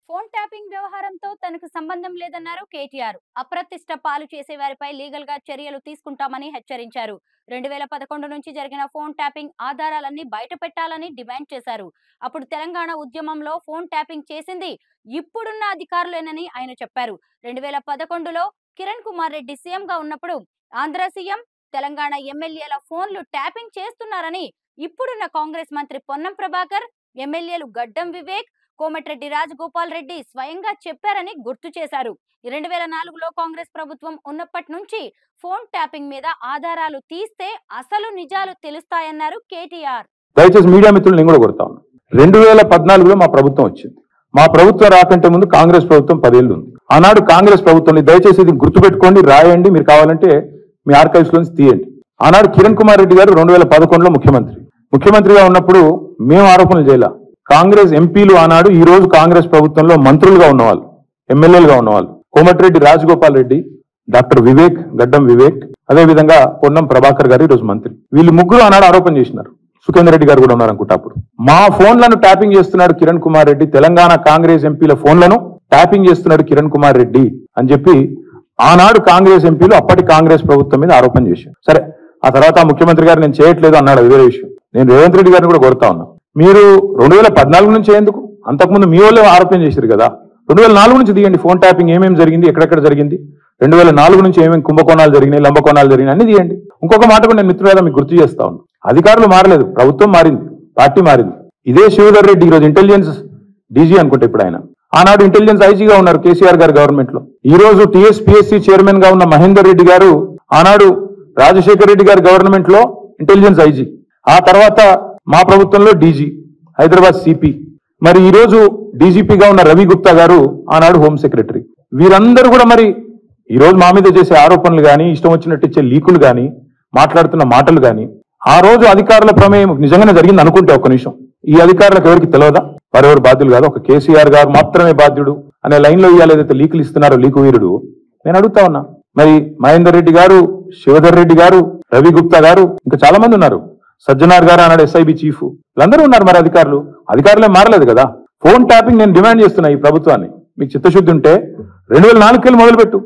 Phone tapping వ్యవహారంతో తనకు సంబంధం లేదన్నారు కేటీఆర్. అప్రతిష్ట పాలు చేసే వారిపై లీగల్ గా చర్యలు తీసుకుంటామని హెచ్చరించారు. 2011 నుంచి జరిగిన ఫోన్ ట్యాపింగ్ ఆధారాలన్నీ బయటపెట్టాలని డిమాండ్ చేశారు. అప్పుడు తెలంగాణ ఉద్యమంలో ఫోన్ ట్యాపింగ్ చేసింది ఇప్పుడున్న అధికారులేనని ఆయన చెప్పారు. 2011లో కిరణ్ కుమార్ రెడ్డి సీఎంగా ఉన్నప్పుడు ఆంధ్ర సీఎం, తెలంగాణ ఎమ్మెల్యేల ఫోన్లు ట్యాపింగ్ చేస్తున్నారని ఇప్పుడున్న కాంగ్రెస్ మంత్రి పొన్నం ప్రభాకర్, ఎమ్మెల్యేలు గడ్డం వివేక్, కోమటిరెడ్డి రాజగోపాల్ రెడ్డి స్వయంగా చెప్పారని గుర్తు చేశారు. 2004లో కాంగ్రెస్ ప్రభుత్వం ఉన్నప్పటి నుంచి ఫోన్ ట్యాపింగ్ మీద ఆధారాలు తీస్తే అసలు నిజాలు తెలుస్తాయన్నారు కేటీఆర్. దయచేసి మీడియా మిత్రులు నేను కూడా కొడతాను. 2014లో మా ప్రభుత్వం వచ్చింది. మా ప్రభుత్వం రాకంటే ముందు కాంగ్రెస్ ప్రభుత్వం 10 ఏళ్ళు ఉంది. ఆనాడు కాంగ్రెస్ ప్రభుత్వం, దయచేసి ఇది గుర్తుపెట్టుకోండి, రాయండి, మీరు కావాలంటే మీ ఆర్కైవ్స్ లోంచి తీయండి. ఆనాడు కిరణ్ కుమార్ రెడ్డి గారు 2011లో ముఖ్యమంత్రిగా ఉన్నప్పుడు మేము ఆరోపణలు చేయాల. కాంగ్రెస్ ఎంపీలు ఆనాడు ఈ రోజు కాంగ్రెస్ ప్రభుత్వంలో మంత్రులుగా ఉన్నవాళ్ళు, ఎమ్మెల్యేలుగా ఉన్నవాళ్ళు, కోమటిరెడ్డి రాజగోపాల్ రెడ్డి, డాక్టర్ వివేక్, గడ్డం వివేక్, అదేవిధంగా పొన్నం ప్రభాకర్ గారు ఈరోజు మంత్రి. వీళ్ళు ముగ్గురు ఆనాడు ఆరోపణ చేసినారు. సుఖేందర్ రెడ్డి గారు కూడా ఉన్నారు అనుకుంటా. అప్పుడు మా ఫోన్లను ట్యాపింగ్ చేస్తున్నాడు కిరణ్ కుమార్ రెడ్డి, తెలంగాణ కాంగ్రెస్ ఎంపీల ఫోన్లను ట్యాపింగ్ చేస్తున్నాడు కిరణ్ కుమార్ రెడ్డి అని చెప్పి ఆనాడు కాంగ్రెస్ ఎంపీలు అప్పటి కాంగ్రెస్ ప్రభుత్వం మీద ఆరోపణ చేశారు. సరే, ఆ తర్వాత ముఖ్యమంత్రి గారు నేను చేయట్లేదు అన్నాడు, అది వేరే విషయం. నేను రేవంత్ రెడ్డి గారిని కూడా కోరుతా ఉన్నా, మీరు 2014 నుంచి ఎందుకు, అంతకుముందు మీ వాళ్ళు ఆరోపణ చేశారు కదా, 2004 నుంచి తీయండి. ఫోన్ ట్యాపింగ్ ఏమేమి జరిగింది, ఎక్కడెక్కడ జరిగింది, 2004 నుంచి ఏమేమి కుంభకోణాలు జరిగినాయి, లంబకోణాలు జరిగినాయి అన్ని తీయండి. ఇంకొక మాట కూడా నేను మిత్రులుగా మీకు గుర్తు చేస్తా ఉన్నాను. అధికారులు మారలేదు, ప్రభుత్వం మారింది, పార్టీ మారింది. ఇదే శివధర్ రెడ్డి ఈరోజు ఇంటెలిజెన్స్ డీజీ అనుకుంటే ఇప్పుడు ఆయన, ఆనాడు ఇంటెలిజెన్స్ ఐజీగా ఉన్నారు కేసీఆర్ గారు గవర్నమెంట్ లో. ఈ రోజు టీఎస్పీఎస్సీ చైర్మన్ గా ఉన్న మహేందర్ రెడ్డి గారు ఆనాడు రాజశేఖర్ రెడ్డి గారి గవర్నమెంట్ లో ఇంటెలిజెన్స్ ఐజీ, ఆ తర్వాత మా ప్రభుత్వంలో డీజీ, హైదరాబాద్ సిపి. మరి ఈ రోజు డీజీపీగా ఉన్న రవి గుప్తా గారు ఆనాడు హోమ్ సెక్రటరీ. వీరందరూ కూడా మరి ఈ రోజు మా మీద చేసే ఆరోపణలు కానీ, ఇష్టం వచ్చినట్టు ఇచ్చే లీకులు కానీ, మాట్లాడుతున్న మాటలు కానీ, ఆ రోజు అధికారుల ప్రమేయం నిజంగానే జరిగింది అనుకుంటే ఒక్క నిమిషం, ఈ అధికారులకు ఎవరికి తెలియదా? వారెవరు బాధ్యులు కాదు, ఒక కేసీఆర్ గారు మాత్రమే బాధ్యుడు అనే లైన్ లో ఇవాళ ఏదైతే లీకులు ఇస్తున్నారో లీకు వీరుడు, నేను అడుగుతా ఉన్నా. మరి మహేందర్ రెడ్డి గారు, శివధర్ రెడ్డి గారు, రవి గుప్తా గారు, ఇంకా చాలా మంది ఉన్నారు, సజ్జనార్ గారు అన్నాడు ఎస్ఐబి చీఫ్, వీళ్ళందరూ ఉన్నారు. మరి అధికారులే మారలేదు కదా. ఫోన్ ట్యాపింగ్ నేను డిమాండ్ చేస్తున్నా ఈ ప్రభుత్వాన్ని, మీకు చిత్తశుద్ధి ఉంటే 2004 మొదలుపెట్టు,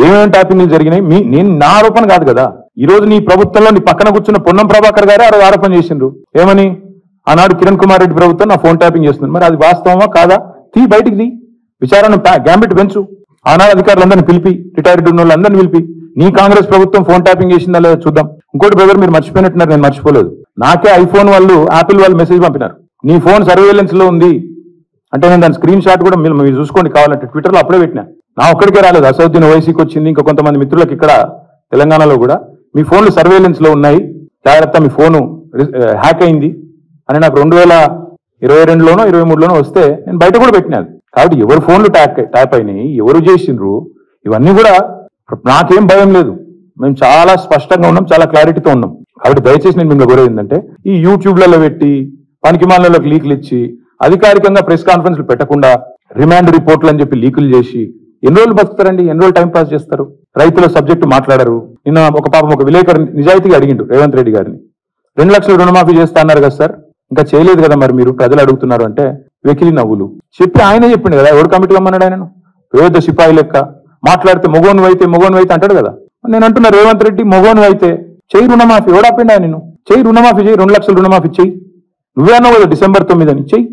ఏమేమి ట్యాపింగ్లు జరిగినాయి. నేను నా ఆరోపణ కాదు కదా. ఈ రోజు నీ ప్రభుత్వంలో నీ పక్కన కూర్చున్న పొన్నం ప్రభాకర్ గారే ఆ రోజు ఆరోపణ చేసిండ్రు. ఏమని? ఆనాడు కిరణ్ కుమార్ రెడ్డి ప్రభుత్వం నా ఫోన్ ట్యాపింగ్ చేస్తుంది. మరి అది వాస్తవమా కాదా? బయటికి తీ, విచారణ గ్యాంబిట్ పెంచు. ఆనాడు అధికారులందరినీ పిలిపి, రిటైర్డ్ ఉన్న వాళ్ళందరినీ పిలిపి, నీ కాంగ్రెస్ ప్రభుత్వం ఫోన్ ట్యాపింగ్ చేసిందా లేదా చూద్దాం. ఇంకోటి బ్రదర్, మీరు మర్చిపోయినట్టున్నారు, నేను మర్చిపోలేదు. నాకే ఐఫోన్ వాళ్ళు, యాపిల్ వాళ్ళు మెసేజ్ పంపినారు, నీ ఫోన్ సర్వేలెన్స్ లో ఉంది అంటే. నేను దాని స్క్రీన్ షాట్ కూడా మీరు చూసుకోండి కావాలంటే, ట్విట్టర్ లో అప్పుడే పెట్టినా. నా ఒక్కడికే రాలేదు, అసౌద్దీన్ ఓవైసీకి వచ్చింది, ఇంకా కొంతమంది మిత్రులకు ఇక్కడ తెలంగాణలో కూడా మీ ఫోన్లు సర్వేలెన్స్ లో ఉన్నాయి, జాగ్రత్త, మీ ఫోను హ్యాక్ అయింది అని నాకు 2022లోనో 2023లోనో వస్తే నేను బయట కూడా పెట్టినాను. కాబట్టి ఎవరు ఫోన్లు ట్యాప్ అయినాయి, ఎవరు చేసిండ్రు, ఇవన్నీ కూడా నాకేం భయం లేదు. మేము చాలా స్పష్టంగా ఉన్నాం, చాలా క్లారిటీతో ఉన్నాం. కాబట్టి దయచేసి నేను మిమ్మల్ని కోరేది ఏంటంటే, ఈ యూట్యూబ్లలో పెట్టి పనికిమాలకు లీకులు ఇచ్చి, అధికారికంగా ప్రెస్ కాన్ఫరెన్స్లు పెట్టకుండా రిమాండ్ రిపోర్ట్లు అని చెప్పి లీకులు చేసి ఎన్ని రోజులు బతుకుతారండి, ఎన్ని రోజులు టైం పాస్ చేస్తారు? రైతుల సబ్జెక్టు మాట్లాడారు. నిన్న ఒక విలేకరు నిజాయితీగా అడిగిండు రేవంత్ రెడ్డి గారిని, 2 లక్షల రుణమాఫీ చేస్తా అన్నారు కదా సార్, ఇంకా చేయలేదు కదా మరి మీరు, ప్రజలు అడుగుతున్నారు అంటే వెకిలి నవ్వులు చెప్పి ఆయనే చెప్పిండు కదా. ఎవరు కమిటీ అమ్మన్నాడు ఆయనను? పేద సిపాయి లెక్క మాట్లాడితే మొగోను అయితే అంటాడు కదా. నేను అంటున్నా, రేవంత్ రెడ్డి మొగోను అయితే చెయ్యి రుణమాఫీ, ఎవడాపిండా నిన్ను? చెయ్యి రుణమాఫీ, చెయ్యి, 2 లక్షల రుణమాఫీ చెయ్యి. నువ్వే అన్నావు కదా December 9 అని, చెయ్యి.